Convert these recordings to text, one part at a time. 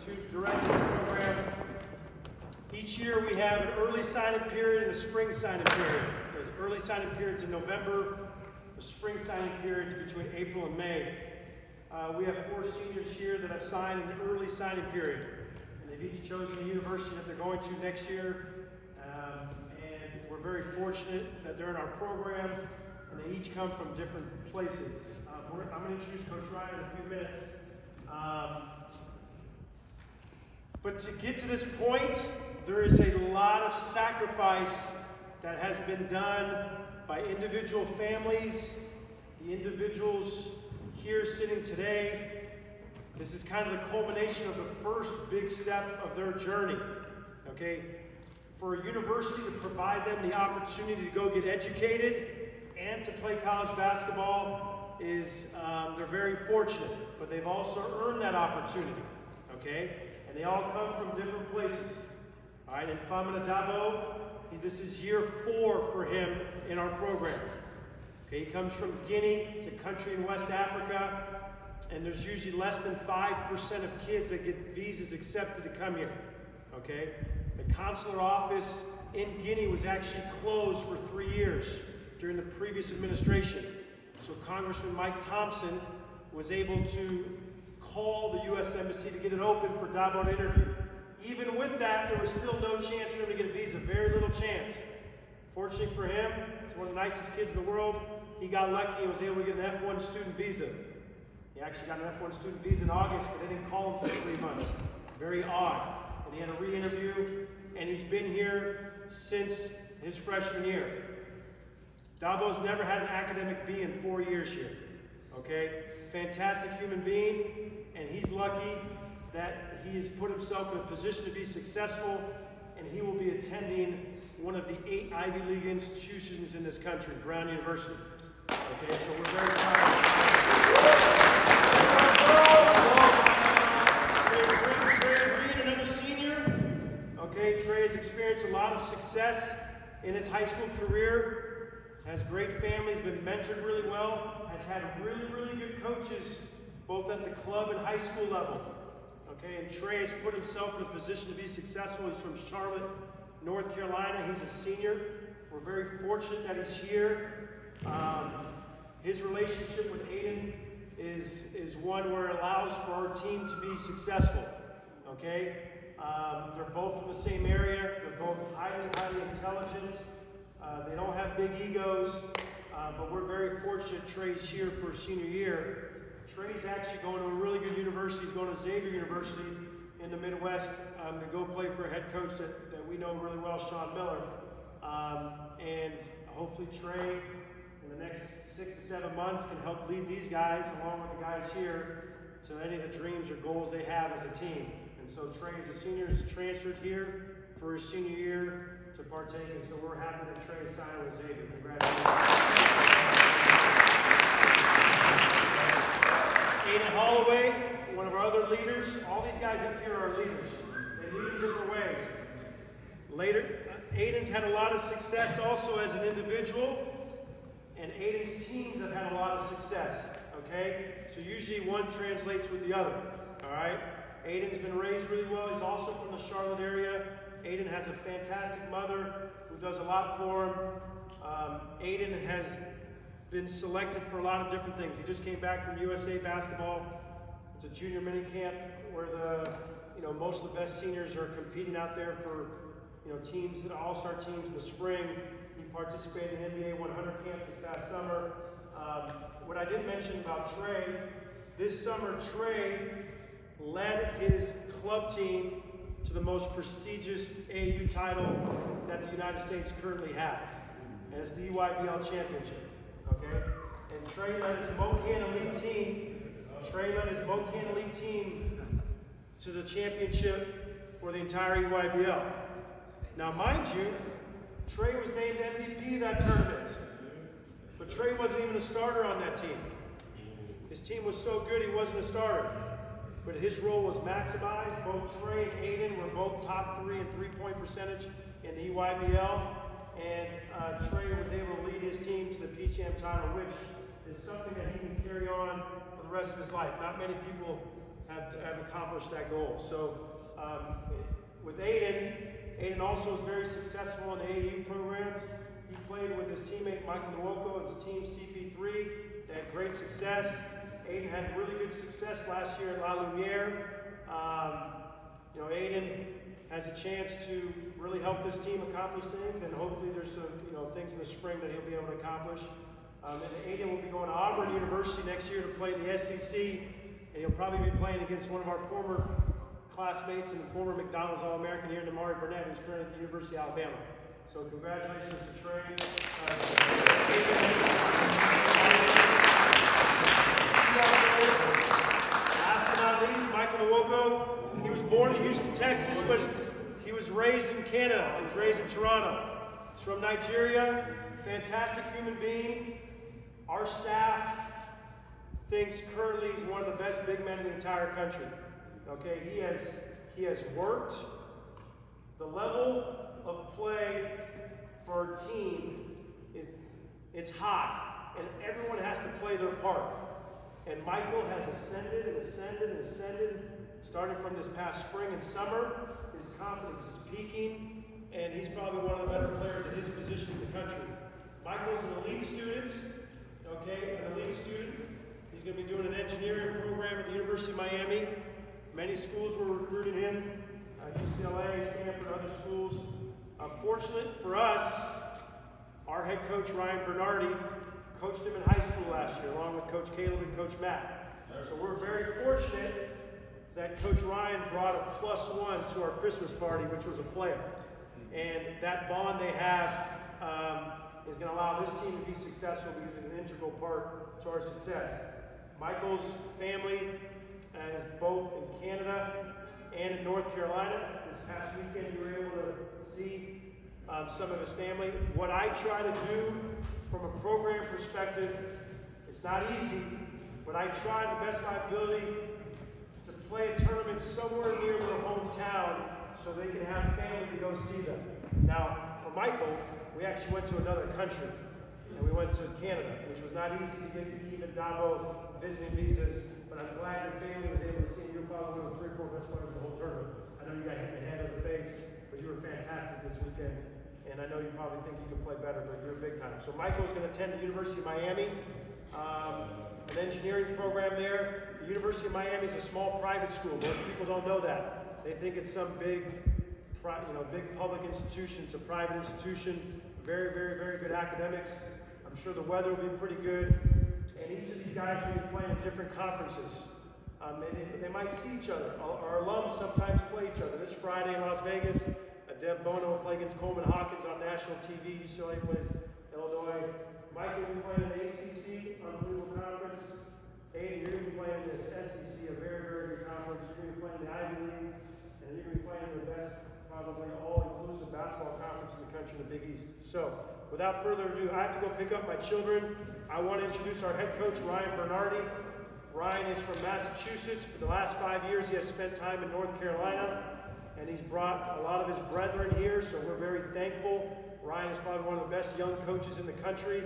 to direct the program. Each year we have an early signing period and a spring signing period. There's early signing periods in November, the spring signing periods between April and May. We have 4 seniors here that have signed in the early signing period. And they've each chosen the university that they're going to next year. And we're very fortunate that they're in our program, and they each come from different places. I'm going to introduce Coach Ryan in a few minutes. But to get to this point, there is a lot of sacrifice that has been done by individual families, the individuals here sitting today. This is kind of the culmination of the first big step of their journey, okay? For a university to provide them the opportunity to go get educated and to play college basketball is, they're very fortunate, but they've also earned that opportunity, okay? And they all come from different places. All right, and Famina Dabo, this is year 4 for him in our program. Okay, he comes from Guinea. It's a country in West Africa, and there's usually less than 5% of kids that get visas accepted to come here. Okay, the consular office in Guinea was actually closed for 3 years during the previous administration. So Congressman Mike Thompson was able to call the U.S. Embassy to get it open for Dabo to interview. Even with that, there was still no chance for him to get a visa, very little chance. Fortunately for him, he's one of the nicest kids in the world. He got lucky and was able to get an F1 student visa. He actually got an F1 student visa in August, but they didn't call him for 3 months. Very odd. And he had a re-interview, and he's been here since his freshman year. Dabo's never had an academic B in 4 years here. Okay? Fantastic human being, and he's lucky that he has put himself in a position to be successful, and he will be attending one of the 8 Ivy League institutions in this country, Brown University. Okay, so we're very proud of him. Trey Reed, another senior. Okay, Trey has experienced a lot of success in his high school career, has great family, has been mentored really well, has had really, really good coaches, both at the club and high school level. Okay, and Trey has put himself in a position to be successful. He's from Charlotte, North Carolina. He's a senior. We're very fortunate that he's here. His relationship with Aiden is one where it allows for our team to be successful. Okay, they're both from the same area. They're both highly, highly intelligent. They don't have big egos, but we're very fortunate Trey's here for senior year. Trey's actually going to a really good university. He's going to Xavier-University in the Midwest to go play for a head coach that we know really well, Sean Miller. And hopefully Trey, in the next 6 to 7 months, can help lead these guys, along with the guys here, to any of the dreams or goals they have as a team. And so Trey, as a senior, is transferred here for his senior year to partake. And so we're happy that Trey is signed with Xavier. Congratulations. Aiden Holloway, one of our other leaders. All these guys up here are leaders. They lead in different ways. Aiden's had a lot of success also as an individual, and Aiden's teams have had a lot of success, okay? So usually one translates with the other, all right? Aiden's been raised really well. He's also from the Charlotte area. Aiden has a fantastic mother who does a lot for him. Aiden has been selected for a lot of different things. He just came back from USA basketball. It's a junior mini camp where most of the best seniors are competing out there for teams, all-star teams in the spring. He participated in NBA 100 camp this past summer. What I didn't mention about Trey, this summer Trey led his club team to the most prestigious AAU title that the United States currently has, and it's the EYBL Championship. Okay, and Trey led his Mocan Elite team to the championship for the entire EYBL. Now, mind you, Trey was named MVP of that tournament, but Trey wasn't even a starter on that team. His team was so good he wasn't a starter, but his role was maximized. Both Trey and Aiden were both top 3 in three-point percentage in the EYBL, and Trey was able to lead his team to the PCHAM title, which is something that he can carry on for the rest of his life. Not many people have accomplish that goal. So with Aiden also is very successful in the AAU programs. He played with his teammate Michael Nwoko and his team CP3. They had great success. Aiden had really good success last year at La Lumiere. Aiden has a chance to really help this team accomplish things, and hopefully there's some things in the spring that he'll be able to accomplish. And Aiden will be going to Auburn-University next year to play in the SEC, and he'll probably be playing against one of our former classmates and former McDonald's All-American here, Namari Burnett, who's currently at the University of Alabama. So congratulations to Trey. Last but not least, Michael Nwoko. He was born in Houston, Texas, but he was raised in Canada. He was raised in Toronto. He's from Nigeria. Fantastic human being. Our staff thinks currently he's one of the best big men in the entire country. Okay, he has worked. The level of play for our team, it's high, and everyone has to play their part. And Michael has ascended and ascended and ascended, starting from this past spring and summer. His confidence is peaking, and he's probably one of the better players at his position in the country. Michael's an elite student, okay, an elite student. He's going to be doing an engineering program at the University of Miami. Many schools were recruiting him, UCLA, Stanford, other schools. Fortunate for us, our head coach, Ryan Bernardi, coached him in high school last year, along with Coach Caleb and Coach Matt. So we're very fortunate that Coach Ryan brought a +1 to our Christmas party, which was a player. And that bond they have is going to allow this team to be successful because it's an integral part to our success. Michael's family is both in Canada and in North Carolina. This past weekend you were able to see some of his family. What I try to do from a program perspective, it's not easy, but I try the best of my ability to play a tournament somewhere near their hometown so they can have family to go see them. Now, for Michael, we actually went to another country, and we went to Canada, which was not easy to get even Dabo visiting visas, but I'm glad your family was able to see you. You're probably one of the 3 or 4 best players of the whole tournament. I know you got hit in the head or the face, but you were fantastic this weekend. And I know you probably think you can play better, but you're big time. So Michael's going to attend the University of Miami, an engineering program there. The University of Miami is a small private school. Most people don't know that. They think it's some big public institution. It's a private institution. Very, very, very good academics. I'm sure the weather will be pretty good. And each of these guys will be playing in different conferences. They might see each other. Our alums sometimes play each other. This Friday in Las Vegas, Deb Bono will play against Coleman Hawkins on national TV. UCLA plays Illinois. Michael will be playing in the ACC, unbelievable conference. Aiden, you're going to be playing in this SEC, a very, very good conference. You're going to be playing in the Ivy League, and you're going to be playing in the best, probably all-inclusive basketball conference in the country, in the Big East. So, without further ado, I have to go pick up my children. I want to introduce our head coach, Ryan Bernardi. Ryan is from Massachusetts. For the last 5 years, he has spent time in North Carolina, and he's brought a lot of his brethren here, so we're very thankful. Ryan is probably one of the best young coaches in the country.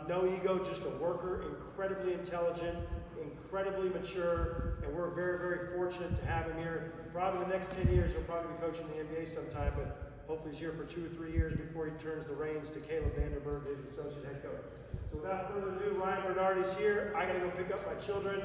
No ego, just a worker, incredibly intelligent, incredibly mature, and we're very, very fortunate to have him here. Probably the next 10 years, he'll probably be coaching the NBA sometime, but hopefully he's here for 2 or 3 years before he turns the reins to Caleb Vanderberg, his associate head coach. So without further ado, Ryan Bernardi's here. I gotta go pick up my children.